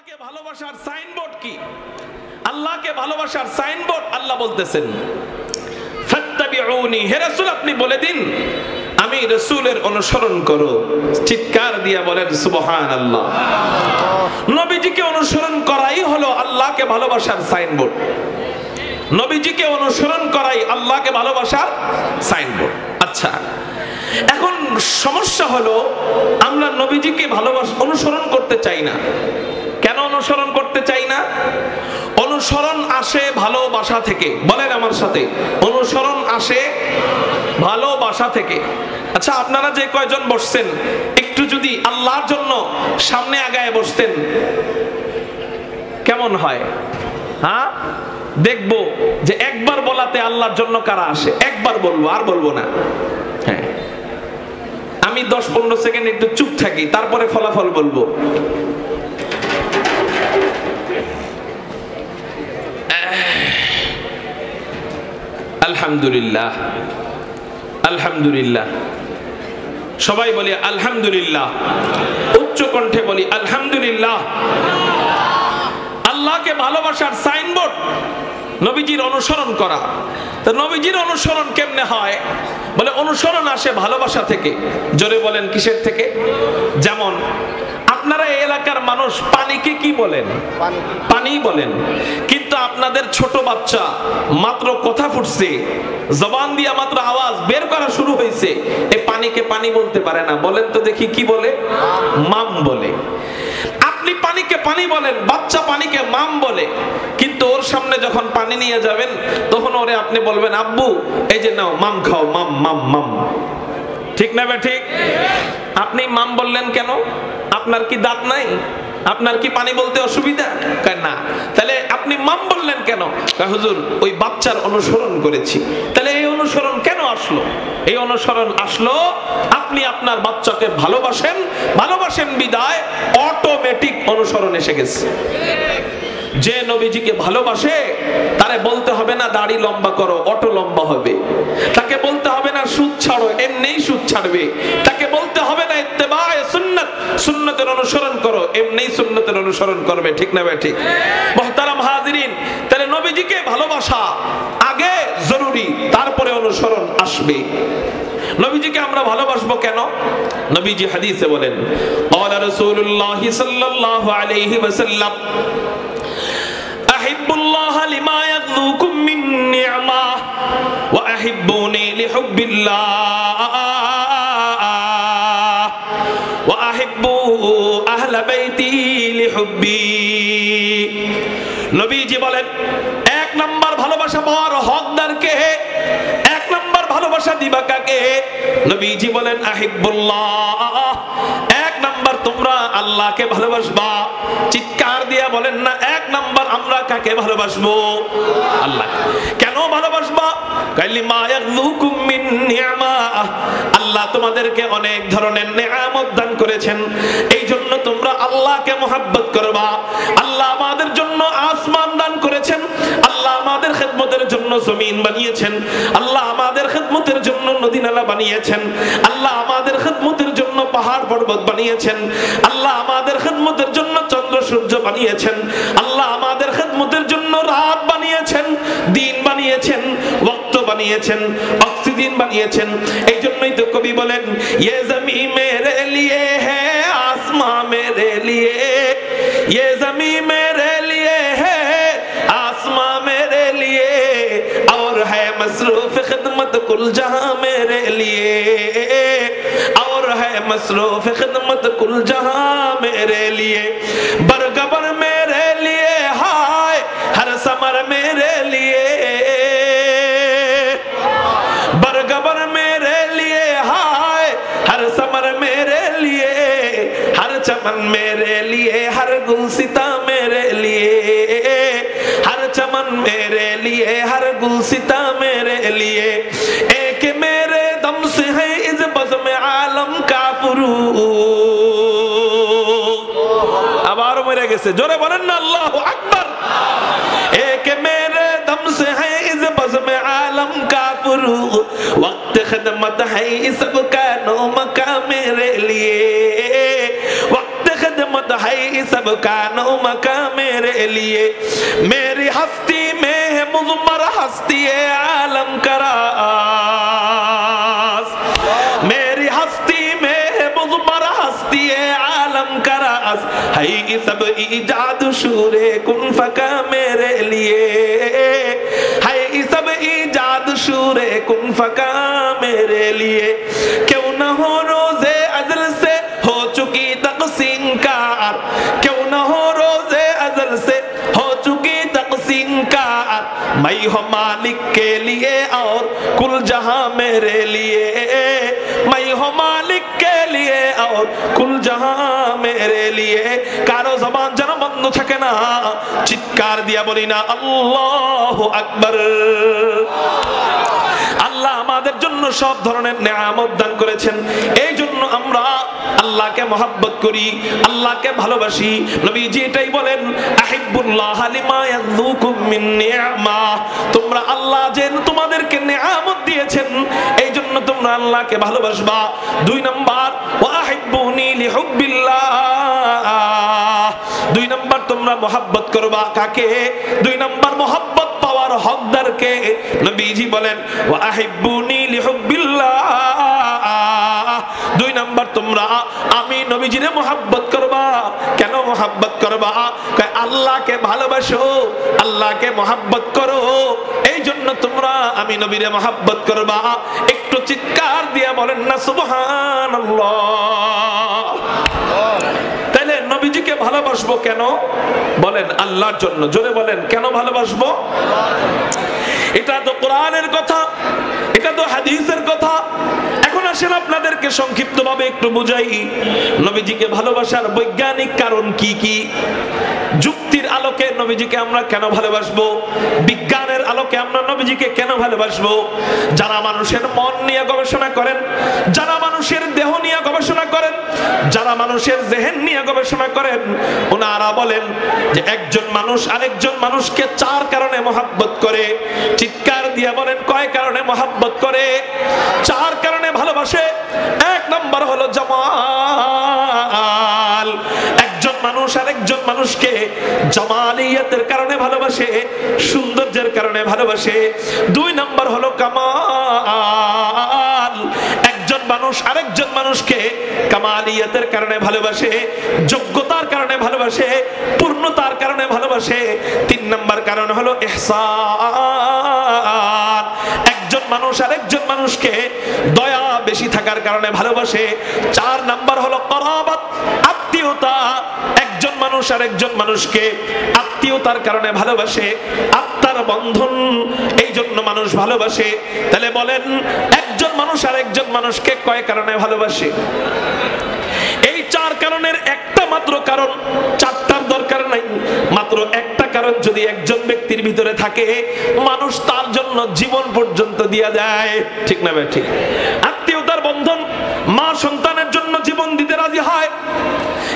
আল্লাহকে ভালোবাসার সাইনবোর্ড কি? আল্লাহকে ভালোবাসার সাইনবোর্ড আল্লাহ বলতেছেন ফাত্তাবিউনি, হে রাসূল আপনি বলে দিন আমি রাসূলের অনুসরণ করো। চিৎকার দিয়ে বলেন সুবহানাল্লাহ। নবীজিকে অনুসরণ করাই হলো আল্লাহকে ভালোবাসার সাইনবোর্ড। নবীজিকে অনুসরণ করাই আল্লাহকে ভালোবাসার সাইনবোর্ড। আচ্ছা, এখন সমস্যা হলো আমরা নবীজিকে অনুসরণ করতে চাই না। কেন অনুসরণ করতে চাই না? অনুসরণ আসে ভালোবাসা থেকে। বলেন আমার সাথে, অনুসরণ আসে ভালোবাসা থেকে। আচ্ছা, আপনারা যে কয়জন বসছেন একটু যদি আল্লাহর জন্য সামনে আগায় বসতেন কেমন হয়? হ্যাঁ, দেখবো যে একবার বলাতে আল্লাহর জন্য কারা আসে। একবার বলবো, আর বলবো না। হ্যাঁ, আমি 10-15 সেকেন্ড একটু চুপ থাকি, তারপরে ফলাফল বলবো। আলহামদুলিল্লাহ, আলহামদুলিল্লাহ। সবাই বলি আলহামদুলিল্লাহ, উচ্চ কণ্ঠে বলি আলহামদুলিল্লাহ। আল্লাহকে ভালোবাসার সাইনবোর্ড নবীজির অনুসরণ করা। তো নবীজির অনুসরণ কেমনে হয়? বলে অনুসরণ আসে ভালোবাসা থেকে। জোরে বলেন কিসের থেকে? যেমন আপনারা এই এলাকার মানুষ পানিকে কি বলেন? পানি বলেন। কিন্তু আপনাদের ছোট বাচ্চা মাত্র কথা ফুটছে, জবান দিয়া মাত্র আওয়াজ বের করা শুরু হয়েছে, এই পানিকে পানি বলতে পারে না। বলেন তো দেখি কি বলে? মাম বলে। আপনি পানিকে পানি বলেন, বাচ্চা পানিকে মাম বলে। কিন্তু ওর সামনে যখন পানি নিয়ে যাবেন তখন ওরে আপনি বলবেন আব্বু এই যে নাও মাম খাও, মাম মাম মাম। ঠিক না ঠিক? আপনি মাম বললেন কেন? আপনার কি দাঁত নাই? আপনার কি পানি বলতে অসুবিধা? না। তাহলে আপনি মাম বললেন কেন? হুজুর ওই বাচ্চার অনুসরণ করেছি। তাহলে এই অনুসরণ কেন আসলো? এই অনুসরণ আসলো আপনি আপনার বাচ্চাকে ভালোবাসেন, ভালোবাসেন বিদায় অটোমেটিক অনুসরণ এসে গেছে। যে নবীজিকে ভালোবাসে তারে বলতে হবে না দাড়ি লম্বা করো, অটো লম্বা হবে। তাকে বলতে হবে না সুদ ছাড়ো, এমনিই সুদ ছাড়বে। তাকে বলতে হবে না ইত্তেবায়ে সুন্নাত, সুন্নতের অনুসরণ করো, এমনিই সুন্নতের অনুসরণ করবে। ঠিক না ঠিক? মুহতারাম হাজিরিন, তাহলে নবীজিকে ভালোবাসা আগে জরুরি, তারপরে অনুসরণ আসবে। নবীজিকে আমরা ভালোবাসবো কেন? নবীজি হাদিসে বলেন ক্বালা রাসূলুল্লাহ সাল্লাল্লাহু আলাইহি ওয়াসাল্লাম আহিব্বুল্লাহ লিমা ইয়াযুকুম মিন নি'মা ওয়া আহিব্বুনি লিহুব্বিল্লাহ ওয়া আহিব্বু আহলা বাইতি লিহুব্বি। নবীজি বলেন এক নাম্বার ভালোবাসা পাওয়ার হকদার কে? এক নাম্বার ভালোবাসা দিবা কাকে? নবীজি বলেন আহিব্বুল্লাহ, এক নাম্বার তোমরা আল্লাহকে ভালোবাসবা। চিৎকার দিয়া বলেন না এক নাম্বার আমরা কাকে ভালোবাসবো? আল্লাহ। কেন ভালোবাসবা? কালিমা ইয়াযুকুম মিন নি'মা, আল্লাহ তোমাদেরকে অনেক ধরনের নেয়ামত দান করেছেন, এই জন্য তোমরা আল্লাহকে মহব্বত করবা। আল্লাহ আমাদের জন্য আসমান দান করেছেন, আল্লাহ আমাদের খেদমতের জন্য জমিন বানিয়েছেন, আল্লাহ আমাদের খেদমতের জন্য নদী নালা বানিয়েছেন, আল্লাহ আমাদের খেদমতের জন্য পাহাড় পর্বত বানিয়েছেন, আল্লাহ আমাদের খেদমতের জন্য চন্দ্র সূর্য বানিয়েছেন, আল্লাহ আমাদের খেদমতের জন্য রাত বানিয়েছেন, দিন বানিয়েছেন, ওয়াক্ত বানিয়েছেন, অক্সিজেন বানিয়েছেন। এই জন্যই তো কবি বলেন ये ज़मीं मेरे लिए है आसमां मेरे लिए, ये ज़मीं मेरे लिए है आसमां मेरे लिए, और है मसरूफ खिदमत कुल जहां मेरे लिए, और है मसरूफ खिदमत कुल जहां मेरे लिए, बरगबर मेरे लिए हाय हर समर मेरे लिए, बरगबर मेरे लिए हाय हर समर मेरे लिए, हर चमन मेरे लिए, हर गुलसिता मेरे लिए, हर चमन मेरे लिए, हर गुलसिता मेरे लिए, एक मेरे दम से है इस बज़्म आलम का फुरूक। আবারও মরে গেছে, জোরে বলেন না আল্লাহু আকবার। एक मेरे दम से है इस बज़्म आलम का फुरूक, वक्त खिदमत है सबका नौम का मेरे लिए, वक्त खिदमत खुद है सब कानो मका मेरे लिए मेरी हस्ती में है मुज़म्मर हस्ती आलम करास मेरी हस्ती में है मुज़म्मर हस्ती आलम करास है सब इजाद शूरे कुन फका मेरे लिए है सब इजाद शूरे कुन फका मेरे लिए क्यों न हो रोज़े अज़ल से हो चुकी तक़सीम कार क्यों न हो रोज़े अज़ल से हो चुकी तक़सीम कार मैं हो मालिक के लिए और कुल जहां मेरे लिए मैं हो मालिक के लिए और कुल जहां मेरे लिए कारो ज़बान যেন বন্ধ থাকে না চিৎকার দিয়া বলি না আল্লাহু আকবার আল্লাহ আমাদের জন্য সব ধরনের নিয়ামত দান করেছেন এই জন্য আমরা আল্লাহকে মহব্বত করি আল্লাহকে ভালোবাসি নবীজি এটাই বলেন আহিব্বুল্লাহ লিমা ইয়াযুকুম মিন নি'মা তোমরা আল্লাহ যে তোমাদেরকে নিয়ামত দিয়েছেন এই জন্য তোমরা আল্লাহকে ভালোবাসবা দুই নাম্বার ওয়া আহিব্বুনি লিহুব্বিল্লাহ দুই নাম্বার তোমরা মহব্বত করবা কাকে দুই নাম্বার মহব্বত পাওয়ার হকদারকে নবীজি বলেন ওয়া আহিব্বুনি লিহুব্বিল্লাহ দুই নাম্বার তোমরা আমি নবীজিরে মহব্বত করবা কেন মহব্বত করবা কয় আল্লাহকে ভালোবাসো আল্লাহকে মহব্বত করো এই জন্য তোমরা আমি নবীরে মহব্বত করবা একটু চিৎকার দিয়ে বলেন না সুবহানাল্লাহ তাহলে নবীজিকে ভালোবাসবো কেন বলেন আল্লাহর জন্য জোরে বলেন কেন ভালোবাসবো এটা তো কোরআনের কথা এটা তো হাদিসের কথা এখন আসেন আপনাদেরকে সংক্ষিপ্তভাবে একটু বুঝাই নবীজিকে ভালোবাসার বৈজ্ঞানিক কারণ কি কি যুক্তির আলোকে নবীজিকে আমরা কেন ভালোবাসবো বিজ্ঞানের আলোকে আমরা নবীজিকে কেন ভালোবাসবো যারা মানুষের মন নিয়ে গবেষণা করেন যারা মানুষের দেহ নিয়ে গবেষণা করেন যারা মানুষের জেহেন নিয়ে গবেষণা করেন ওনারা বলেন যে একজন মানুষ আরেকজন মানুষকে চার কারণে মহব্বত করে চিৎকার দিয়ে বলেন কয় কারণে মহব্বত করে চার কারণে ভালোবাসে এক নাম্বার হলো জামাল একজন মানুষ আরেকজন মানুষকে জামালিয়াতের কারণে ভালোবাসে সৌন্দর্যের কারণে ভালোবাসে দুই নাম্বার হলো কামাল একজন মানুষ আরেকজন মানুষকে কামালিয়াতের কারণে ভালোবাসে যোগ্যতার কারণে ভালোবাসে পূর্ণতার কারণে ভালোবাসে তিন নাম্বার কারণ হলো ইহসান একজন মানুষ আরেকজন মানুষকে দয়া বেশি থাকার কারণে ভালোবাসে চার নাম্বার হলো করাবাত আত্মীয়তা একজন মানুষ আরেকজন মানুষকে আত্মীয়তার কারণে ভালোবাসে আত্মার বন্ধন এই জন্য মানুষ ভালোবাসে তাহলে বলেন একজন মানুষ আরেকজন মানুষকে কয় কারণে ভালোবাসে এই চার কারণের একটা মাত্র কারণ চারটার দরকার নাই মাত্র একটা কারণ যদি একজন ব্যক্তির ভিতরে থাকে মানুষ তার জন্য জীবন পর্যন্ত দিয়ে দেয় ঠিক না ঠিক আত্মীয়তার বন্ধন মা সন্তানের জন্য জীবন দিতে রাজি হয়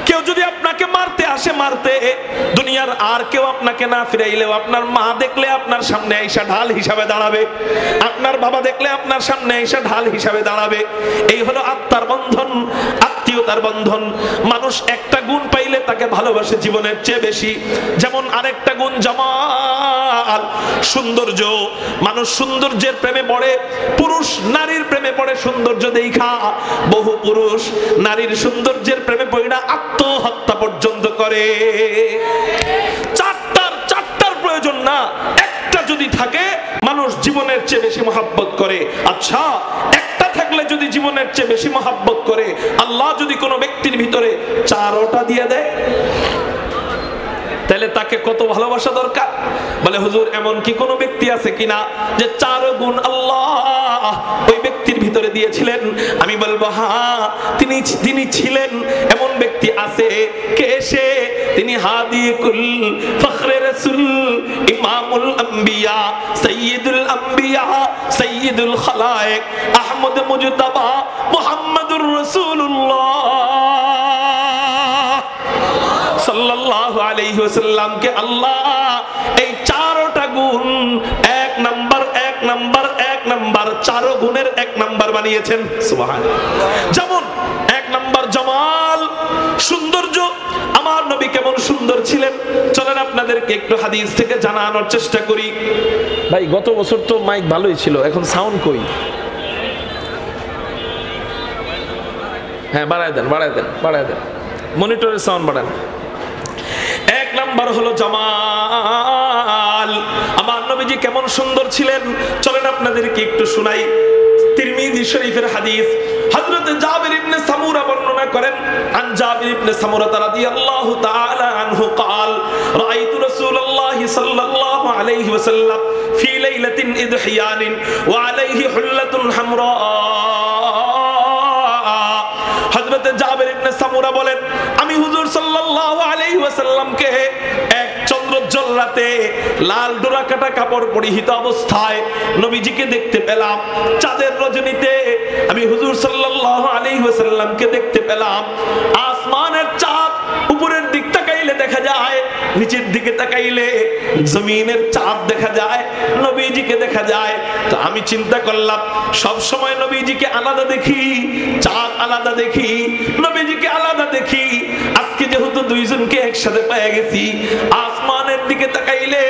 কেউ যদি আপনাকে মারতে আসে মারতে দুনিয়ার আর কেউ আপনাকে না ফিরাইলেও আপনার মা দেখলে আপনার সামনে আইসা ঢাল হিসাবে দাঁড়াবে আপনার বাবা দেখলে আপনার সামনে আইসা ঢাল হিসাবে দাঁড়াবে এই হলো আত্মার বন্ধন আত্মীয়তার বন্ধন মানুষ একটা গুণ পাইলে তাকে ভালোবাসে জীবনের চেয়ে বেশি যেমন আরেকটা গুণ জামাল সৌন্দর্য মানুষ সৌন্দর্যের প্রেমে পড়ে পুরুষ নারীর প্রেমে পড়ে সৌন্দর্য দেখা বহু পুরুষ নারীর সৌন্দর্যের প্রেমে পড়ে না আত্মহত্যা পর্যন্ত করে চারটার প্রয়োজন না একটা যদি থাকে মানুষ জীবনের চেয়ে বেশি মহব্বত করে আচ্ছা একটা থাকলে যদি জীবনের চেয়ে বেশি মহব্বত করে আল্লাহ যদি কোনো ব্যক্তির ভিতরে চারটা দিয়ে দেয় তাহলে তাকে কত ভালোবাসা দরকার বলে হুজুর এমন কি কোনো ব্যক্তি আছে কিনা যে চার গুণ আল্লাহ ওই ব্যক্তির ভিতরে দিয়েছিলেন আমি বলবো হ্যাঁ তিনি ছিলেন এমন ব্যক্তি আছে কে সে তিনি হাদিকুল ফখরে রাসূল ইমামুল আম্বিয়া সাইয়্যিদুল আম্বিয়া সাইয়্যিদুল খালায়েক আহমদ মুজতাবা মুহাম্মাদুর রাসূলুল্লাহ সাল্লাল্লাহু আলাইহি ওয়াসাল্লাম কে আল্লাহ এই চারটা গুণ এক নাম্বার চার গুণের এক নাম্বার বানিয়েছেন সুবহানাল্লাহ যেমন এক নাম্বার জামাল, সৌন্দর্য। আমার নবী কেমন সুন্দর ছিলেন, চলেন আপনাদেরকে একটু হাদিস থেকে জানানোর চেষ্টা করি। ভাই গত বছর তো মাইক ভালোই ছিল, এখন সাউন্ড কই? হ্যাঁ বাড়ায় দেন, বাড়ায় দেন, বাড়ায় দেন, মনিটরের সাউন্ড বাড়ান। এক নাম্বার হলো জামাল। আমার নবীজি কেমন সুন্দর ছিলেন, চলেন আপনাদেরকে একটু শোনাই। তিরমিজি শরীফের হাদিস, হযরত জাবির ইবনে সামুরা বর্ণনা করেন, আন জাবির ইবনে সামুরা রাদিয়াল্লাহু তাআলা আনহু قال রাআইতু রাসূলুল্লাহ সাল্লাল্লাহু আলাইহি ওয়াসাল্লাম ফি লাইলাতিন ইদহিয়ান ওয়া আলাইহি হুল্লাতুন হামরা। হযরত জাবির ইবনে সামুরা বলেন, আমি হুজুর সাল্লাল্লাহু আলাইহি ওয়াসাল্লামকে এক চন্দ্রোজ্জ্বল রাতে লাল ডোরা কাটা কাপড় পরিহিত অবস্থায় নবীজিকে দেখতে পেলাম। চাঁদের রজনীতে আমি হুজুর সাল্লাল্লাহু আলাইহি ওয়াসাল্লামকে দেখতে পেলাম। আসমানের চাঁদ উপরের দিক তাকাইলে দেখা যায়, নিচের দিকে তাকাইলে জমিনের চাঁদ দেখা যায়, নবীজিকে দেখা যায়। তো আমি চিন্তা করলাম, সব সময় নবীজিকে আলাদা দেখি, চাঁদ আলাদা দেখি, নবীজিকে আলাদা দেখি, আজকে যেহেতু দুইজনকে একসাথে পেয়ে গেছি, আসমানের দিকে তাকাইলে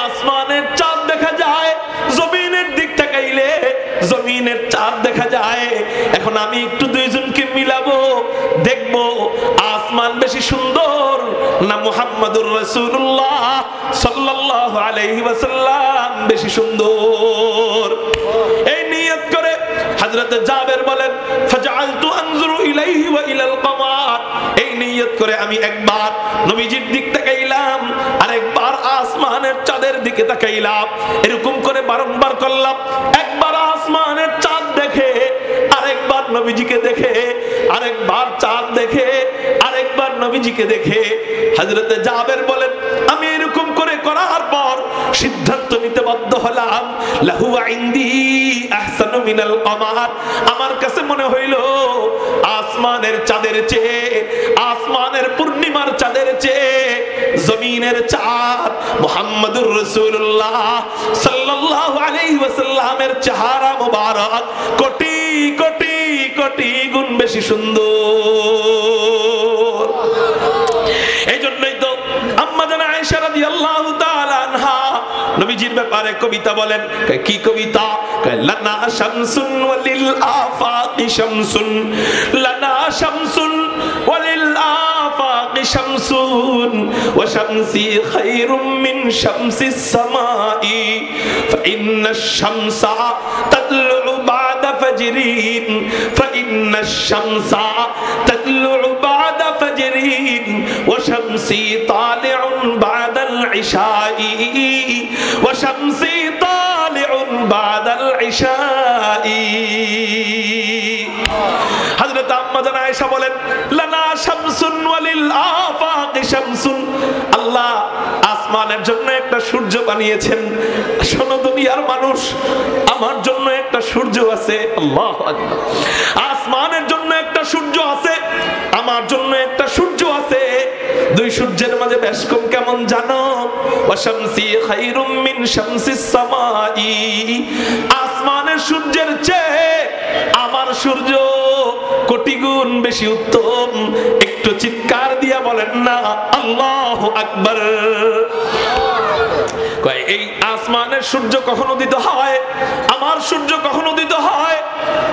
আসমানের চাঁদ দেখা যায়, জমিনের দিক তাকাইলে জমিনের চাঁদ দেখা যায়। এখন আমি একটু দুইজনকে মিলাবো, দেখবো আসমান বেশি সুন্দর না মুহাম্মাদুর রাসূলুল্লাহ সাল্লাল্লাহু আলাইহি ওয়াসাল্লাম বেশি সুন্দর। এই নিয়ত করে হযরত জাবের বলেন, ফাজআলতু আনজুরু ইলাইহি ওয়া ইলাল কমার। এই নিয়ত করে আমি একবার নবীজির দিক তাকাইলাম, আরেকবার আসমানের চাঁদের দিকে তাকাইলাম। এরকম করে বারংবার করলাম। একবার আসমানের চাঁদ দেখে, আরেকবার নবীজিকে দেখে, আরেকবার চাঁদ দেখে, আরেকবার নবীজিকে দেখে। হযরত জাবের বলেন, আমি এরকম করে করার পর সিদ্ধান্ত নিতে বাধ্য হলাম, লাহু ইনদি আহসানু মিনাল কমার। আমার কাছে মনে হইল আসমানের চাঁদের চেয়ে, আসমানের পূর্ণিমার চাঁদের চেয়ে জমিনের চাঁদ মুহাম্মাদুর রাসূলুল্লাহ সাল্লাল্লাহু আলাইহি ওয়াসাল্লামের চেহারা মুবারক কোটি কোটি কোটি গুণ বেশি সুন্দর। এই জন্যই তো আম্মা জান আয়েশা রাদিয়াল্লাহু তাআলা আনহা নবীজির ব্যাপারে কবিতা বলেন। কি কবিতা? লানা শামসুন ওয়ালিল আফাকি শামসুন, লানা শামসুন ওয়ালিল আফাকি শামসুন ওয়া শামসি খায়রুম মিন শামসিস সামাই ফাইন্নাশ শামসা তাতলু বা'দা ফাজরিন, ফাইন্নাশ শামসা তাতলু বা'দা ফাজরিন ওয়া শামসি তালিউন বা'দাল ইশাই ওয়া শামসি তালিউন বা'দাল ইশাই। হযরত আম্মা জান আয়েশা বলেন, লানা শামসুন ওয়ালিল আফাকি শামসুন। আল্লাহ আসমানের জন্য একটা সূর্য বানিয়েছেন। শোনো দুনিয়ার মানুষ, আমার জন্য একটা সূর্য আছে। আল্লাহু আকবার। আসমানের জন্য একটা সূর্য আছে, আমার জন্য একটা সূর্য আছে। দুই সূর্যের মাঝে বেশ কম কেমন জানো? ওয়া শামসি খায়রুম মিন শামসিস সামাই। আসমানের সূর্যের চেয়ে আমার সূর্য কোটি গুণ বেশি উত্তম। একটু চিৎকার দিয়া বলেন না আল্লাহু আকবার। এই আসমানের সূর্য কখন উদিত হয়, আমার সূর্য কখন উদিত হয়?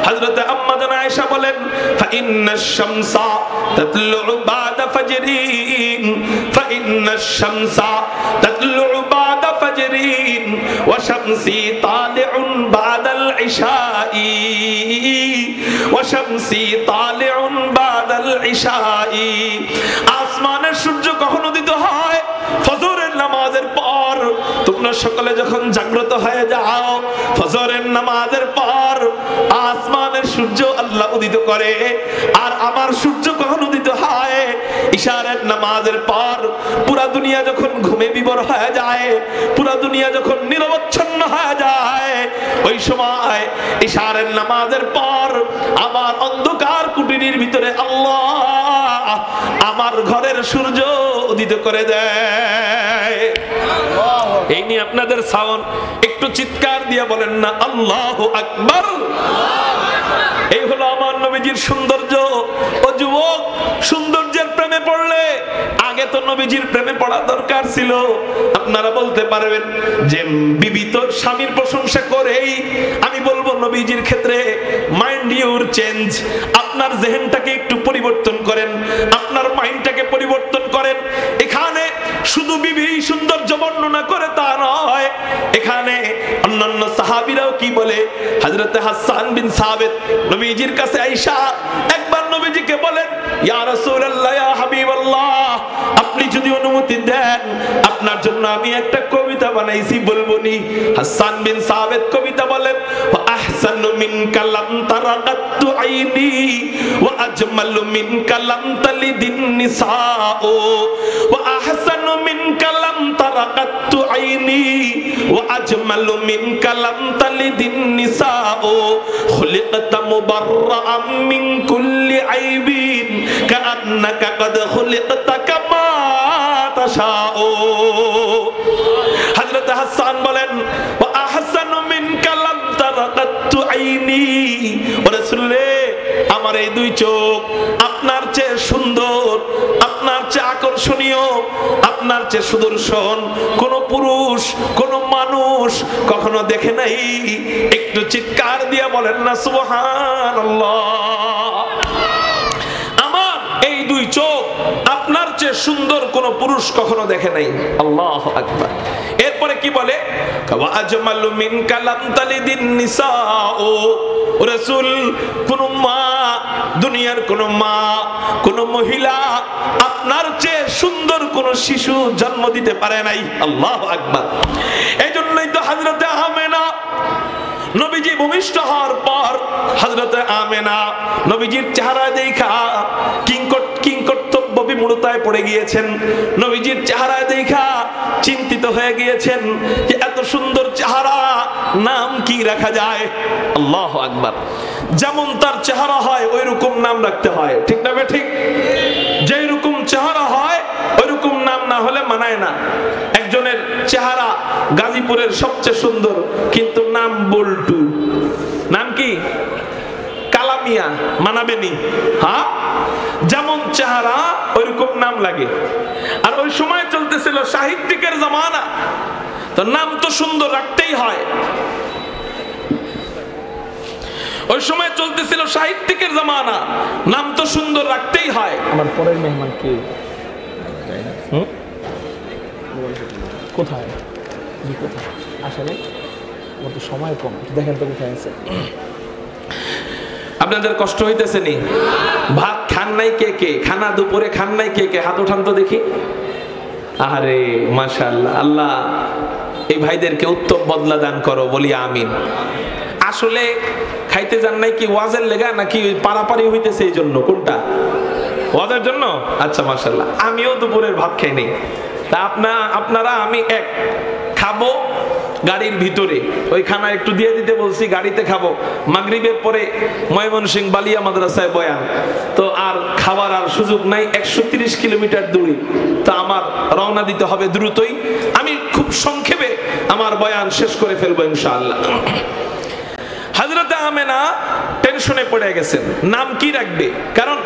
হযরত আম্মা জান আয়েশা বলেন, ফাইন্নাশ শামসা তাতলু বা'দা ফাজরিন, ফাইন্নাশ শামসা তাতলু বা'দা ফাজরিন ওয়া শামসি তালিউন বা'দাল ইশাই ওয়া শামসি তালিউন বা'দাল ইশাই। আসমানের সূর্য কখন উদিত হয়? ফজরের নামাজের পর। তোমরা সকলে যখন জাগ্রত হয়ে যাও, ফজরের নামাজের পর আসমানের সূর্য আল্লাহ উদিত করে। আর আমার সূর্য কখন উদিত হয়? ইশারের নামাজের পর। পুরা দুনিয়া যখন ঘুমে বিভোর হয়ে যায়, পুরা দুনিয়া যখন নিরবচ্ছন্ন হয়ে যায়, ওই সময় ইশারের নামাজের পর আমার অন্ধকার কুটিরের ভিতরে আল্লাহ আমার ঘরের সূর্য উদিত করে দেয়। এই নিয়ে আপনাদের সাউন্ড একটু চিৎকার দিয়ে বলেন না আল্লাহু আকবার। এই হলো আমার নবীজির সৌন্দর্য। ও যুবক, সৌন্দর্যের প্রেমে পড়লে আগে তো নবীজির প্রেমে পড়া দরকার ছিল। আপনারা বলতে পারবেন যে বিবি তো স্বামীর প্রশংসা করেই, আমি বলবো নবীজির ক্ষেত্রে মাইন্ড ইউর চেঞ্জ। আপনার জেহেনটাকে একটু পরিবর্তন করেন, আপনার মাইন্ডটাকে পরিবর্তন করেন। এখানে শুধু বিবি সৌন্দর্য বর্ণনা করে তা নয়, এখানে অন্যান্য সাহাবীরাও কি বলে। হযরত হাসান বিন সাবিত নবীজির কাছে আয়েশা একবার নবীজিকে বলেন, ইয়া রাসূলুল্লাহ, ইয়া হাবিবাল্লাহ, আপনি যদি অনুমতি দেন আপনার জন্য আমি একটা কবিতা বানাইছি, বলবনি? হাসান বিন সাবিত কবিতা বলেন, ওয়া আহসানু মিনকা লাম তারাকাতু আইনি ওয়া আজমালু মিনকা লাম তালিদিন নিসাও ওয়া আহসানু মিনকা লাম তারাকাতু আইনি ওয়া আজমালু মিনকা লাম তালিদিন নিসাও খুলিকতা মুবাররাআম মিন কুল্লি আইবিন কাআন্নাকা কাদ খুলিকতা কামা তাশাও। হযরত হাসান বলেন, ওয়া আহসানু মিনকা লাম তারাকাতু আইনি, ও রাসূলুল্লাহ, আমার এই দুই চোখ আপনার চেয়ে সুন্দর, আপনার চেয়ে আকর্ষণীয়, আপনার চেয়ে সুদর্শন কোন পুরুষ, কোন মানুষ কখনো দেখে নাই। একটু চিৎকার দিয়ে বলেন না সুবহানাল্লাহ। আমার এই দুই চোখ আপনার চেয়ে সুন্দর কোন পুরুষ কখনো দেখে নাই। আল্লাহু আকবার। এরপরে কি বলে, ওয়া আজমালু মিনকা লাম তালিদিন নিসাও, ও রাসূল, কোন মা, দুনিয়ার কোন মা, কোন মহিলা আপনার চেয়ে সুন্দর কোন শিশু জন্ম দিতে পারে নাই। আল্লাহু আকবার। এইজন্যই তো হযরতে আমেনা নবীজি ভূমিষ্ঠ হওয়ার পর হযরতে আমেনা নবীজির চেহারা দেখা কিংকর্তব্য বিমূঢ়তায় পড়ে গিয়েছেন। নবীজির চেহারা দেখা চিন্তিত হয়ে গিয়েছেন যে এত সুন্দর চেহারা, নাম কি রাখা যায়? আল্লাহু আকবার। যেমন তার চেহারা হয় ওই রকম নাম রাখতে হয়, ঠিক না ঠিক? যেই রকম চেহারা হয় ওই রকম নাম না হলে মানায় না। একজনের চেহারা গাজীপুরের সবচেয়ে সুন্দর, কিন্তু নাম বল্টু, নাম কি? কালামিয়া, মানাবে নি? হ্যাঁ, যেমন চেহারা ওইরকম নাম লাগে। আর ওই সময় চলতেছিল সাহিত্যিকের জামানা, তো নাম তো সুন্দর রাখতেই হয়। ওই সময় চলতেছিল সাহিত্যিকের জামানা, নাম তো সুন্দর রাখতেই হয়। আমার পরের মেহমান কে? কোথায়? আসলে ওর তো সময় কম, দেখেন তো কোথায় আছে। আপনাদের কষ্ট হইতেছে নি? ভাত খান নাই কে কে? খানা দুপুরে খান নাই কে কে? হাত উঠান তো দেখি। আরে মাশাআল্লাহ, আল্লাহ এই ভাইদেরকে উত্তম বদলা দান করো, বলি আমিন। আসলে খাইতে যান নাই কি ওয়াজের লেগা, নাকি পারাপারি হইতেছে এই জন্য? কোনটা? ওয়াজের জন্য? আচ্ছা মাশাআল্লাহ। আমিও দুপুরের ভাত খাই নাই। তা আপনারা, আমি এক খাবো গাড়ির ভিতরে, ওই খানা একটু দিয়ে দিতে বলছি, গাড়িতে খাবো। মাগরিবের পরে ময়মনসিংহ বালিয়া মাদ্রাসায় বয়ান, তো আর খাবার আর সুযোগ নাই। 130 কিলোমিটার দূরে, তো আমার রওনা দিতে হবে দ্রুতই। আমি খুব সংক্ষেপে আমার বয়ান শেষ করে ফেলবো ইনশাআল্লাহ। হযরতে আমেনা টেনশনে পড়ে গেছেন, নাম কি রাখবে। কারণ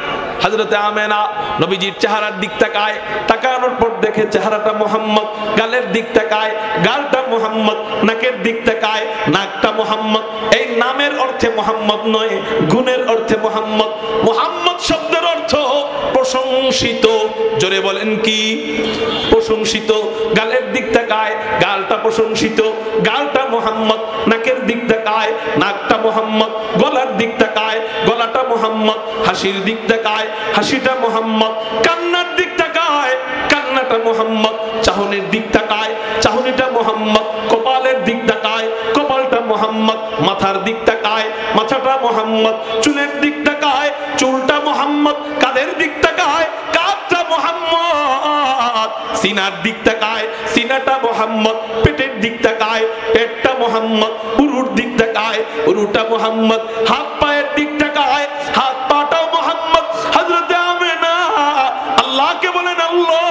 হযরতে আমেনা নবীজির চেহারার দিক তাকায়, তাকানোর পর দেখে চেহারাটা মুহাম্মদ, গালের দিক তাকায়, গালটা মুহাম্মদ, নাকের দিক তাকায়, নাকটা মুহাম্মদ। এই নামের অর্থে মুহাম্মদ নয়, গুণের অর্থে মুহাম্মদ। মুহাম্মদ শব্দের অর্থ প্রশংসিত। জোরে বলেন কি? প্রশংসিত। গালের দিক তাকায়, গালটা প্রশংসিত, গালটা মুহাম্মদ। নাকের দিক তাকায়, নাকটা মুহাম্মদ। গলার দিক তাকায়, গলাটা মুহাম্মদ। হাসির দিক তাকায়, হাসিটা মুহাম্মদ। কান্নার দিক তাকায়, কান্নাটা মুহাম্মদ। চাহনির দিক তাকায়, চাহনিটা মুহাম্মদ। কপালের দিক তাকায়, কপালটা মুহাম্মদ। মাথার দিক তাকায়, মাথাটা মুহাম্মদ। চুলের দিক তাকায়, চুলটা মুহাম্মদ। কাঁধের দিক তাকায়, কাঁধটা মুহাম্মদ। সিনার দিক তাকায়, সিনাটা মুহাম্মদ। পেটের দিক তাকায়, পেটটা মুহাম্মদ। উরুর দিক তাকায়, উরুটা মুহাম্মদ। হাত পায়ের দিক তাকায়, হাত পাটাও মুহাম্মদ। হযরতে আমেনা আল্লাহকে বলেন, আল্লাহ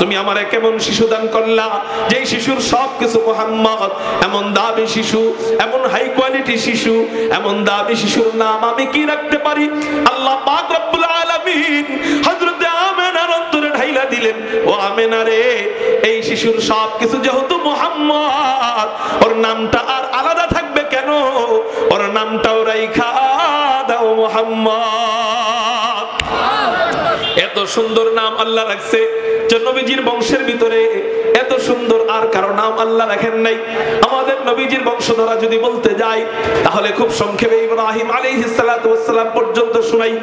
তুমি আমারে কেমন শিশু দান করলা, যেই শিশুর সব কিছু মুহাম্মদ। এমন দামি শিশু, এমন হাই কোয়ালিটি শিশু, এমন দামি শিশুর নাম আমি কি রাখতে পারি? আল্লাহ পাক রব্বুল আলামিন হযরতে আমেনার অন্তরে ঢাইলা দিলেন, ও আমেনা রে, এই শিশুর সব কিছু যেহেতু মুহাম্মদ, ওর নামটা আর আলাদা থাকবে কেন? ওর নামটাও রাইখা দাও মুহাম্মদ। এত সুন্দর নাম আল্লাহ রাখছে যে নবীজির বংশের ভিতরে এত সুন্দর আর কারো নাম আল্লাহ রাখেন নাই। আমাদের নবীজির বংশধরা যদি বলতে যাই তাহলে খুব সংক্ষেপে ইব্রাহিম আলাইহিস সালাতু ওয়াস সালাম পর্যন্ত শুনাই।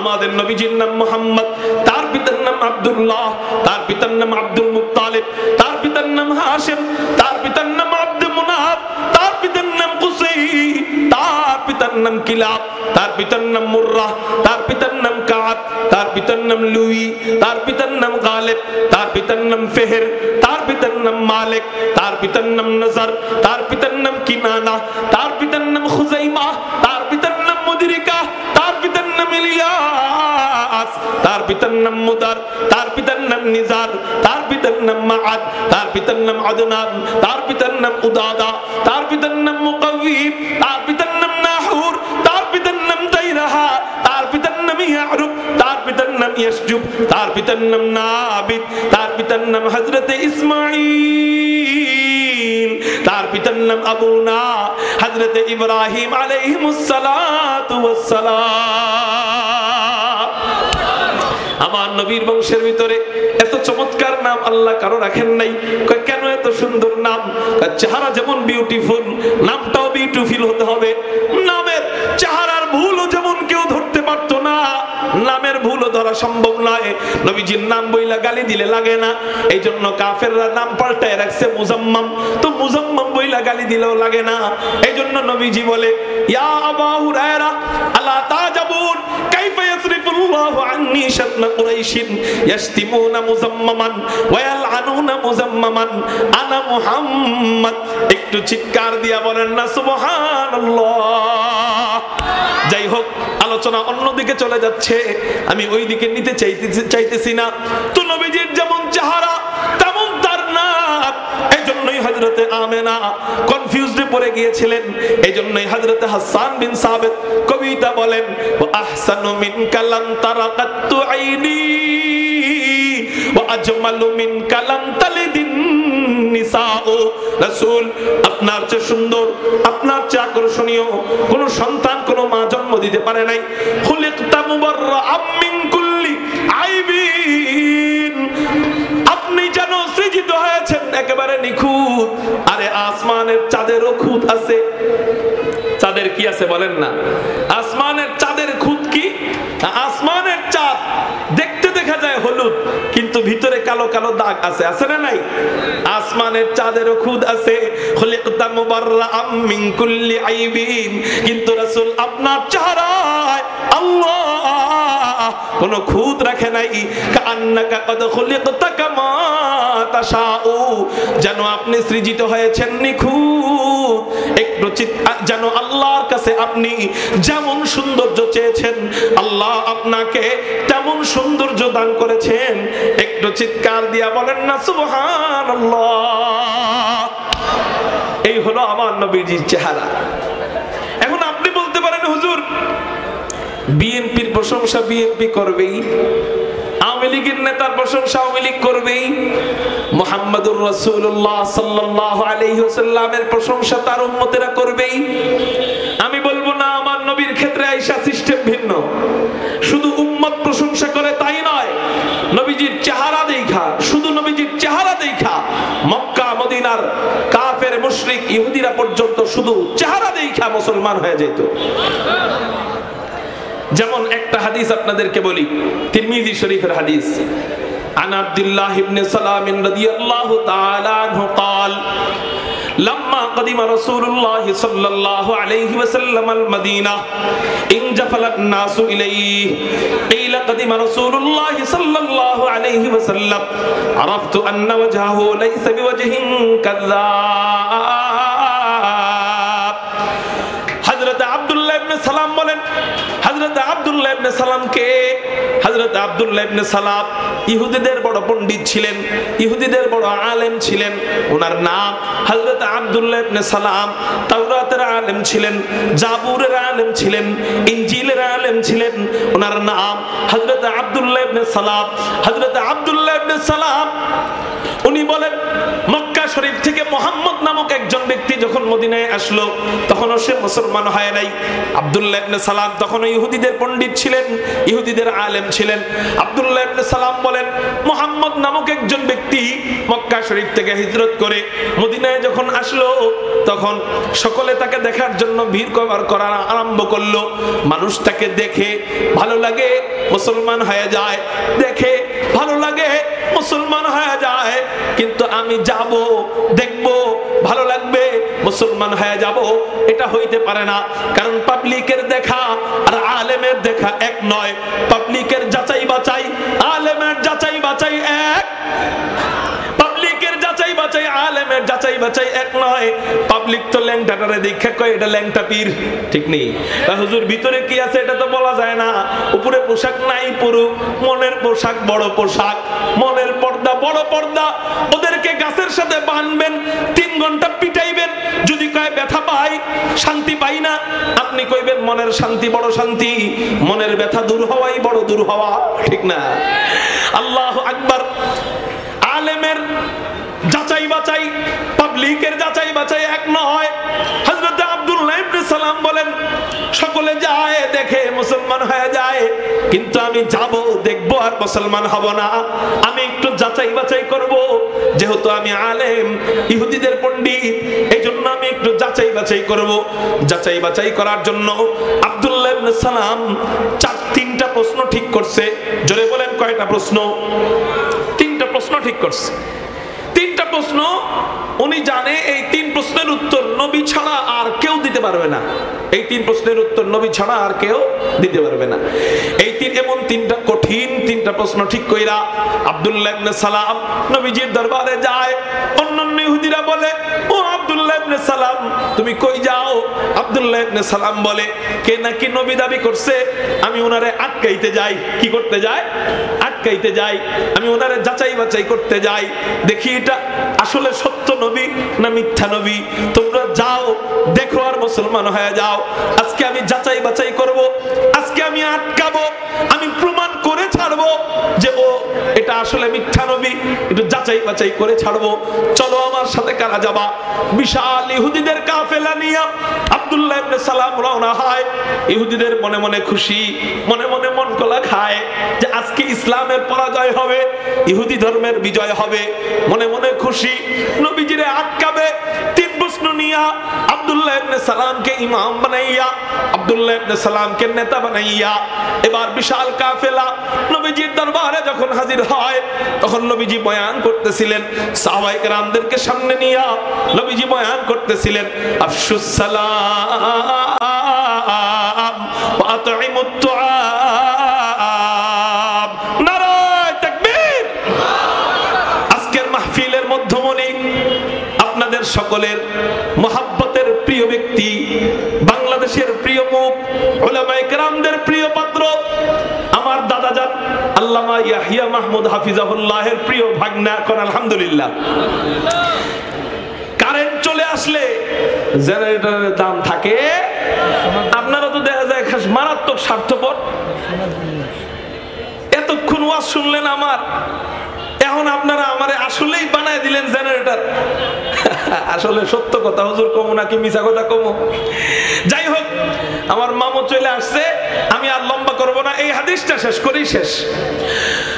আমাদের নবীজির নাম মুহাম্মদ, তার পিতার নাম আব্দুল্লাহ, তার পিতার নাম আব্দুল মুত্তালিব, তার পিতার নাম হাশিম, তার পিতার নাম আব্দুল মুনাফ, তার পিতার নাম কুসাই, তার পিতার নাম কিলাব, তার পিতার নাম মুররাহ, তার পিতার নাম কাব, তার পিতার নাম লুই, তার পিতার নাম গালিব, তার পিতার নাম ফেহের, তার পিতার নাম মালিক, তার পিতার নাম নজর, তার পিতার নাম কিনানা, তার পিতার নাম খুজাইমা, তার পিতার নাম মুদরিকা, তার পিতার নাম ইলিয়াস, তার পিতার নাম মুদার, তার পিতার নাম নিজার, তার পিতার নাম মাআদ, তার পিতার নাম আদনান, তার পিতার নাম উদাদা, তার পিতার নাম মুকাওয়িব, তার পিতার নাম নাহুর, তার পিতার নাম দাইরাহা, তার পিতার নাম ইয়ারুব, তার পিতার নাম ইয়াসজুব, তার পিতার নাম নাবিদ, তার পিতার নাম হযরতে ইসমাঈল, তার পিতার নাম আবুনা হযরতে ইব্রাহিম আলাইহিমুস সালাতু ওয়াস সালাম। আমার নবীর বংশের ভিতরে এত চমৎকার নাম আল্লাহ কারো রাখেন নাই। কেন এত সুন্দর নাম? চেহারা যেমন বিউটিফুল, নামটাও বিউটিফুল হতে হবে। নামের চেহারার ভুলও যেমন কেউ ধরতে পারতো না, নামের ভুলও ধরা সম্ভব নয়। নবীজির নাম বইলা গালি দিলে লাগে না, এই জন্য কাফেররা নাম পাল্টায় রাখছে মুজাম্মাম। তো মুজাম্মাম বইলা গালি দিলেও লাগে না, এই জন্য নবীজি বলে, ইয়া আবা হুরায়রা আলা তাজাবুন কাইফা ইয়াসরিফুল্লাহু আন্নী শাতনা কুরাইশিন ইয়াশতিমুনা মুজাম্মামান ওয়া ইয়ালআনুনা মুজাম্মামান আনা মুহাম্মদ। একটু চিৎকার দিয়া বলেন না সুবহানাল্লাহ। যাই হোক, আলোচনা অন্যদিকে চলে যাচ্ছে, আমি ওই দিকে নিতে চাইতেছি না। তো নবীজির যেমন চেহারা তেমন তার নাম, এই জন্যই হযরতে আমেনা কনফিউজডে পড়ে গিয়েছিলেন। এই জন্যই হযরতে হাসান বিন সাবিত কবিতা বলেন, ওয়া আহসানু মিনকা লাম তারাকাতু আইনি ওয়া আজমালু মিনকা লাম তালিদিন নিসাউ। রাসূল, আপনার চেয়ে সুন্দর, আপনার চেয়ে আকর্ষণীয় কোন সন্তান কোন মা জন্ম দিতে পারে নাই। খুলিকতা মুবাররাআম মিন কুল্লি আইবিন, আপনি যেন সৃজিত হয়েছেন একেবারে নিখুঁত। আরে আসমানের চাঁদেরও খুঁত আছে। চাঁদের কি আছে বলেন না? আসমানের চাঁদের খুঁত কি? আসমানের চাঁদ দেখতে দেখা যায় হলুদ, কিন্তু ভিতরে কালো কালো দাগ আছে, আছে না নাই? আসমানের চাঁদেরও খুদ আছে। খুলিকতা মুবাররাআম মিন কুল্লি আইবিন, কিন্তু রাসূল আপনার চেহারায় আল্লাহ কোন খুদ রাখে নাই। কান্নাকা কদ খুলিকতা কামা তাশাউ, যেন আপনি সৃজিত হয়েছেন নিখুঁত। একটু যেন আল্লাহর কাছে আপনি যেমন সৌন্দর্য চেয়েছেন, আল্লাহ আপনাকে তেমন সৌন্দর্য দান করেছেন। একটু চিৎকার দিয়া বলেন না সুবহানাল্লাহ। এই হলো আমার নবীজির চেহারা। এখন আপনি বলতে পারেন, হুজুর, বিএনপির প্রশংসা বিএনপি করবেই, আওয়ামী লীগের নেতার প্রশংসা আওয়ামী লীগ করবেই, মুহাম্মাদুর রাসূলুল্লাহ সাল্লাল্লাহু আলাইহি ওয়াসাল্লামের প্রশংসা তার উম্মতেরা করবেই। আমি বলবো না, আমার নবীর ক্ষেত্রে আয়েশা সিস্টেম ভিন্ন। শুধু উম্মত প্রশংসা করে তাই নয়, নবীজির চেহারা দেখা, শুধু নবীজির চেহারা দেখা মক্কা মদিনার কাফের মুশরিক ইহুদিরা পর্যন্ত শুধু চেহারা দেখা মুসলমান হয়ে যেত। যেমন একটা হাদিস আপনাদেরকে বলি, তিরমিজি শরীফের হাদিস। আন আব্দুল্লাহ ইবনে সালাম রাদিয়াল্লাহু তাআলা আনহু قال لما قدم رسول الله صلى الله عليه وسلم المدينة انجفل الناس إليه قيل قدم رسول الله صلى الله عليه وسلم عرفت أن وجهه ليس بوجه كذاب। হযরত আব্দুল্লাহ ইবনে সালাম বলেন, হযরত আব্দুল্লাহ ইবনে সালাম কে? হযরত আব্দুল্লাহ ইবনে সালাম ইহুদিদের বড় পণ্ডিত ছিলেন, ইহুদিদের বড় আলেম ছিলেন। ওনার নাম হযরত আব্দুল্লাহ ইবনে সালাম। তাওরাতের আলেম ছিলেন, জাবুরের আলেম ছিলেন, ইনজিলের আলেম ছিলেন। ওনার নাম হযরত আব্দুল্লাহ ইবনে সালাম। হযরত আব্দুল্লাহ ইবনে সালাম উনি বলেন, মক্কা শরীফ থেকে মুহাম্মদ নামক একজন ব্যক্তি যখন মদিনায় আসলো, তখনও সে মুসলমান হয় নাই। আব্দুল্লাহ ইবনে সালাম তখন ইহুদিদের পণ্ডিত ছিলেন, ইহুদিদের আলেম ছিলেন। আব্দুল্লাহ ইবনে সালাম বলেন, মুহাম্মদ নামক একজন ব্যক্তি মক্কা শরীফ থেকে হিজরত করে মদিনায় যখন আসলো, তখন সকলে তাকে দেখার জন্য ভিড় করা আরম্ভ করলো। মানুষ তাকে দেখে ভালো লাগে, মুসলমান হয়ে যায়, দেখে ভালো লাগে, মুসলমান হয়ে যায়। কিন্তু আমি যাব, দেখব, ভালো লাগবে, মুসলমান হয়ে যাব, এটা হইতে পারে না। কারণ পাবলিকের দেখা আর আলেমের দেখা এক নয়। পাবলিকের যাচাই বাছাই, আলেমের যাচাই বাছাই এক। পাবলিকের যাচাই বাছাই, আলেমের যাচাই বাছাই এক নয়। পাবলিক তো ল্যাংটাটারে দেখা কয় এটা ল্যাংটা পীর, ঠিক নেই? হুজুর ভিতরে কি আছে এটা তো বলা যায় না। উপরে পোশাক নাই পরুক, মনের পোশাক বড় পোশাক, মনের পর্দা বড় পর্দা। ওদেরকে গাছের সাথে বাঁধবেন, 3 ঘন্টা পিটাইবেন, যদি কয় ব্যথা পাই, শান্তি পাই না, আপনি কইবেন মনের শান্তি বড় শান্তি, মনের ব্যথা দূর হওয়াই বড় দূর হওয়া, ঠিক না? আল্লাহু আকবার। আলেমের যাচাই বাছাই, পাবলিকের যাচাই বাছাই এক নয়। হযরত আব্দুল্লাহ ইবনে সালাম বলেন, সকলে যায়, দেখে, মুসলমান হয়ে যায়, কিন্তু আমি যাব, দেখব, আর মুসলমান হব না। আমি একটু যাচাই বাছাই করব, যেহেতু আমি আলেম, ইহুদিদের পণ্ডিত, এই জন্য আমি একটু যাচাই বাছাই করব। যাচাই বাছাই করার জন্য আব্দুল্লাহ ইবনে সালাম 3টা প্রশ্ন ঠিক করছে। জোরে বলেন, কয়টা প্রশ্ন? 3টা প্রশ্ন ঠিক করছে। 3টা প্রশ্ন উনি জানে, এই 3 প্রশ্নের উত্তর নবী ছাড়া আর কেউ দিতে পারবে না। এই 3 প্রশ্নের উত্তর নবী ছাড়া আর কেউ দিতে পারবে না। এই এমন 3টা কঠিন 3টা প্রশ্ন ঠিক কইরা আব্দুল্লাহ ইবনে সালাম নবীজির দরবারে যায়। অন্যান্য ইহুদিরা বলে, ও আব্দুল্লাহ ইবনে সালাম, তুমি কই যাও? আব্দুল্লাহ ইবনে সালাম বলে, কে নাকি নবী দাবি করছে, আমি ওনারে আটকাইতে যাই। কি করতে যায়? আটকাইতে যাই। আমি ওনারে যাচাই বাছাই করতে যাই, দেখি এটা আসলে সত্য নবী না মিথ্যা নবী। তোমরা যাও, দেখো, আর মুসলমান হয়ে যাও। আজকে আমি যাচাই বাছাই করব, আজকে আমি আটকাবো, আমি প্রমাণ করে ছাড়বো যে ও এটা আসলে মিথ্যা নবী। একটু যাচাই বাছাই করে ছাড়বো। চলো আমার সাথে কারা যাবা? বিশাল ইহুদিদের কাফেলা নিয়ে আব্দুল্লাহ ইবনে সালাম রওনা হয়। ইহুদিদের মনে মনে খুশি, মনে মনে মন কলা খায় যে আজকে ইসলামের পরাজয় হবে, ইহুদি ধর্মের বিজয় হবে। মনে মনে খুশি, নবীজিরে আটকাবে। 3 প্রশ্ন নিয়া আব্দুল্লাহ ইবনে সালামকে ইমাম বানাইয়া, আব্দুল্লাহ ইবনে সালামকে নেতা বানাইয়া এবার বিশাল কাফেলা নবীজির দরবারে যখন হাজির হয়, তখন নবীজি বয়ান করতেছিলেন। সাহাবায়ে কেরামদেরকে সামনে নিয়া নবীজি বয়ান করতেছিলেন, আফশুস সালাম ওয়া আতঈমুত তুআম। নারায়ে তাকবীর। আজকের মাহফিলের মধ্যমণি আপনাদের সকলের মহব্বতের প্রিয় ব্যক্তি, বাংলাদেশের প্রিয় মুখ, উলামায়ে কেরামদের প্রিয় পাত্র, আমার দাদাজান আল্লামা ইয়াহইয়া মাহমুদ হাফিজাহুল্লাহের প্রিয় ভাগনা। কোন আলহামদুলিল্লাহ। কারেন্ট চলে আসলে জেনারেটরের দাম থাকে। আপনারা তো দেখা যায় মারাত্মক স্বার্থপর। এতক্ষণ ওয়াজ শুনলেন আমার, এখন আপনারা আমারে আসলেই বানায় দিলেন জেনারেটর। আসলে সত্য কথা হুজুর কমু নাকি মিছা কথা কমু? যাই হোক, আমার মামু চলে আসছে, আমি আর লম্বা করব না, এই হাদিসটা শেষ করেই শেষ।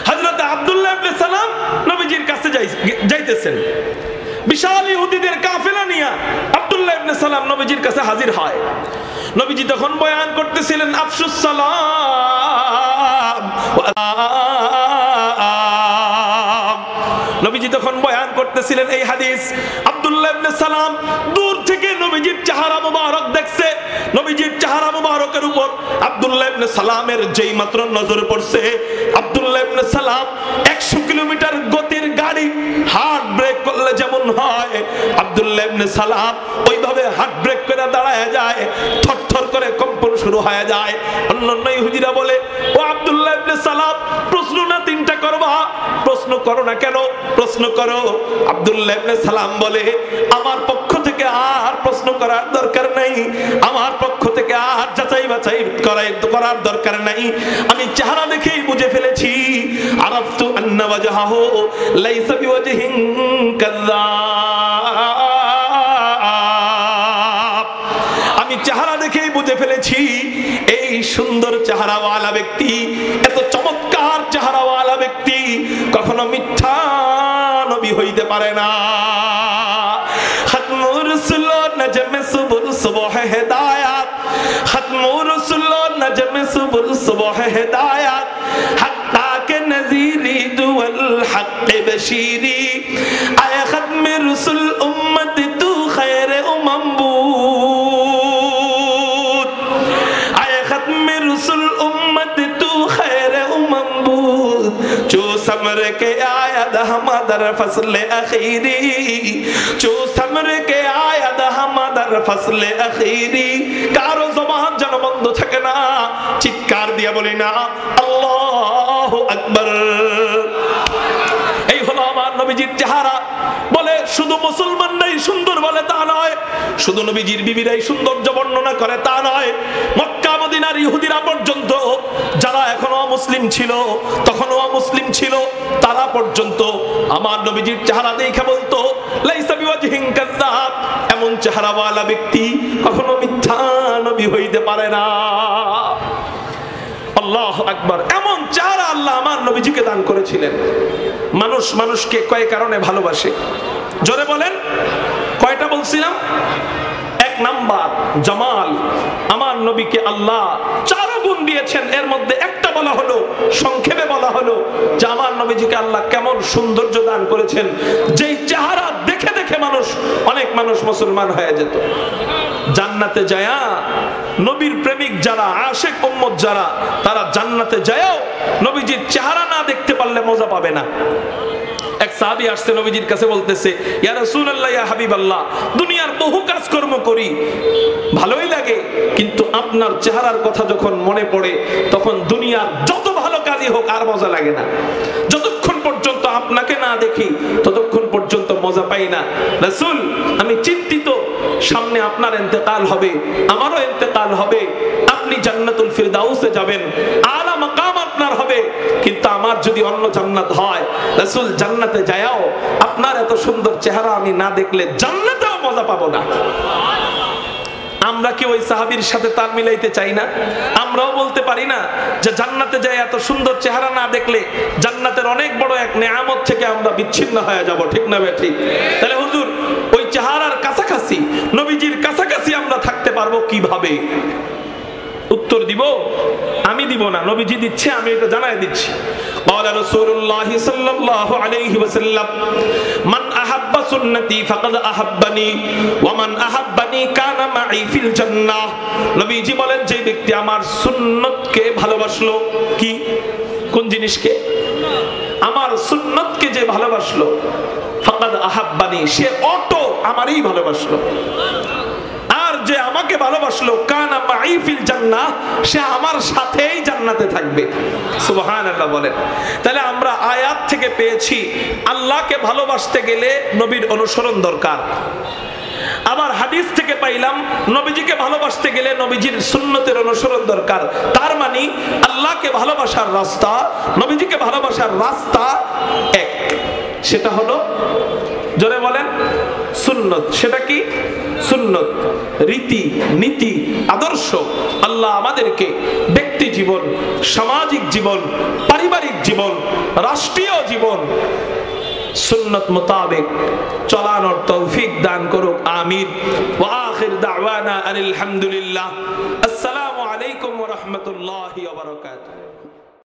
হযরত আব্দুল্লাহ ইবনে সালাম নবীজির কাছে যাইতেছেন। বিশাল ইহুদিদের কাফেলা নিয়ে আব্দুল্লাহ ইবনে সালাম নবীজির কাছে হাজির হয়। নবীজি তখন বয়ান করতেছিলেন, আফশুস সালাম। নবীজি তখন বয়ান করতেছিলেন এই হাদিস। আব্দুল্লাহ ইবনে সালাম দূর থেকে নবীজির চেহারা মুবারক দেখছে। নবীজির চেহারা মুবারকের উপর আব্দুল্লাহ ইবনে সালামের যেই মাত্র নজর পড়ছে, আব্দুল্লাহ ইবনে সালাম 100 কিলোমিটার গতির গাড়ি হার্ড ব্রেক করলে যেমন হয়, আব্দুল্লাহ ইবনে সালাম ওইভাবে হার্ট ব্রেক করে দাঁড়ায় যায়, থরথর করে কম্পন শুরু হয়ে যায়। অন্যান্য ইহুদিরা বলে, ও আব্দুল্লাহ ইবনে সালাম, প্রশ্ন না তিনটা করবা, প্রশ্ন করো না কেন, প্রশ্ন করো। আব্দুল্লাহ ইবনে সালাম বলে, আমার পক্ষ থেকে আর প্রশ্ন করার দরকার নাই, আমার পক্ষ থেকে আর যাচাই বাছাই করার দরকার নাই, আমি চেহারা দেখেই বুঝে ফেলেছি। আরাফতু আন্না ওয়াজহাহু লাইসা বিওয়াজহিন কাযাব, আমি চেহারা দেখেই বুঝে ফেলেছি এই সুন্দর চেহারাওয়ালা ব্যক্তি, এত চমৎকার চেহারাওয়ালা ব্যক্তি কখনো মিথ্যা নবী হইতে পারে না। খাতমুর রাসূল নজমে সুবুল সুবহ হিদায়াত, খাতমুর রাসূল নজমে সুবুল সুবহ হিদায়াত, হাত্তা কে নযীরি দুল হক বশীরি, আয় খাতমে রাসূল উম্মত তু খায়র উম্ম বুদ, আয় খাতমে রাসূল উম্মত তু খায়র উম্ম বুদ, जो समर के आया हमादर फसल अखीरी, जो समर के आया हमादर फसल अखीरी। कारो ज़बान যেন বন্ধ থাকে না, চিৎকার দিয়ে বলি না আল্লাহু আকবার। এই হলো আমার নবীজির চেহারা। বলে শুধু মুসলমানরাই সুন্দর বলে তা নয়, শুধু নবীজির বিবিরাই সৌন্দর্য বর্ণনা করে তা নয়, মক্কা মদিনার ইহুদিরা পর্যন্ত, যারা এখনো মুসলিম ছিল, তখনও মুসলিম ছিল, তারা পর্যন্ত আমার নবীজির চেহারা দেখে বলতো লাইসা বিওয়াজহিন কাযাব, এমন চেহারাওয়ালা ব্যক্তি কখনো মিথ্যা নবী হইতে পারে না। আল্লাহু আকবার। এমন চেহারা আল্লাহ আমার নবীজিকে দান করেছিলেন। মানুষ মানুষকে কয় কারণে ভালোবাসে, জোরে বলেন, কয়টা বলছিলাম? এক নাম্বার জামাল, আমার নবীকে আল্লাহ 4 গুণ দিয়েছেন, এর মধ্যে একটা বলা হলো, সংক্ষেপে বলা হলো যে আমার নবীজিকে আল্লাহ কেমন সৌন্দর্য দান করেছেন, যেই চেহারা দেখে দেখে অনেক মানুষ মুসলমান হয়ে যেত। জান্নাতে যায়া নবীর প্রেমিক যারা, আশিক উম্মত যারা, তারা জান্নাতে যায়ও নবীজির চেহারা না দেখতে পারলে মজা পাবে না। এক সাহাবী আসছে নবীজির কাছে, বলতেছে ইয়া রাসূলুল্লাহ, ইয়া হাবিবাল্লাহ, দুনিয়ার বহু কাজকর্ম করি, ভালোই লাগে, কিন্তু আপনার চেহারার কথা যখন মনে পড়ে তখন দুনিয়ার যত ভালো কাজই হোক আর মজা লাগে না। যতক্ষণ পর্যন্ত আপনাকে না দেখি ততক্ষণ পর্যন্ত মজা পাই না। রাসূল, আমি চিন্তিত, সামনে আপনার ইন্তেকাল হবে, আমারও ইন্তেকাল হবে, আপনি জান্নাতুল ফিরদাউসে যাবেন, আলা মাকাম আপনার হবে, কিন্তু আমার যদি অন্য জান্নাত হয়, রাসূল জান্নাতে যায়াও আপনার এত সুন্দর চেহারা আমি না দেখলে জান্নাতেও মজা পাবো না। আমরা কি ওই সাহাবীর সাথে তাল মিলাইতে চাই না? আমরাও বলতে পারি না যে জান্নাতে যাই এত সুন্দর চেহারা না দেখলে জান্নাতের অনেক বড় এক নেয়ামত থেকে আমরা বিচ্ছিন্ন হয়ে যাব, ঠিক না বে ঠিক? তাহলে হুজুর ওই চেহারার কাছাকাছি, নবীজির কাছাকাছি আমরা থাকতে পারবো কিভাবে? উত্তর দিব আমি, দিব না, নবীজি দিচ্ছে, আমি এটা জানাই দিচ্ছি। ক্বালা রাসূলুল্লাহ সাল্লাল্লাহু আলাইহি ওয়াসাল্লাম, মান আহাব্বা সুন্নতি ফাকাদ আহাব্বানি ওয়া মান আহাব্বানি কানা মাই ফিল জান্নাহ। নবীজি বলেন, যে ব্যক্তি আমার সুন্নতকে ভালোবাসলো, কি কোন জিনিসকে? আমার সুন্নতকে যে ভালোবাসলো, ফাকাদ আহাব্বানি, সে অটো আমারই ভালোবাসলো। আর যে আমাকে ভালোবাসলো, কানা মাই ফিল জান্নাহ, সে আমার সাথেই জান্নাতে থাকবে। সুবহানাল্লাহ বলেন। তাহলে আমরা আয়াত থেকে পেয়েছি আল্লাহকে ভালোবাসতে গেলে নবীর অনুসরণ দরকার। আবার হাদিস থেকে পাইলাম নবীজিকে ভালোবাসতে গেলে নবীজির সুন্নতের অনুসরণ দরকার। তার মানে আল্লাহকে ভালোবাসার রাস্তা, নবীজিকে ভালোবাসার রাস্তা এক, সেটা হলো, জোরে বলেন, সুন্নত। সেটা কি? সুন্নত, রীতি নীতি, আদর্শ। আল্লাহ আমাদেরকে ব্যক্তি জীবন, সামাজিক জীবন, পারিবারিক জীবন, রাষ্ট্রীয় জীবন সুন্নত মোতাবেক চলানোর তৌফিক দান করুক, আমিন। ওয়া আখির দাওয়ানা আলহামদুলিল্লাহ। আসসালামু আলাইকুম ওয়া রাহমাতুল্লাহি ওয়া বারাকাতুহু।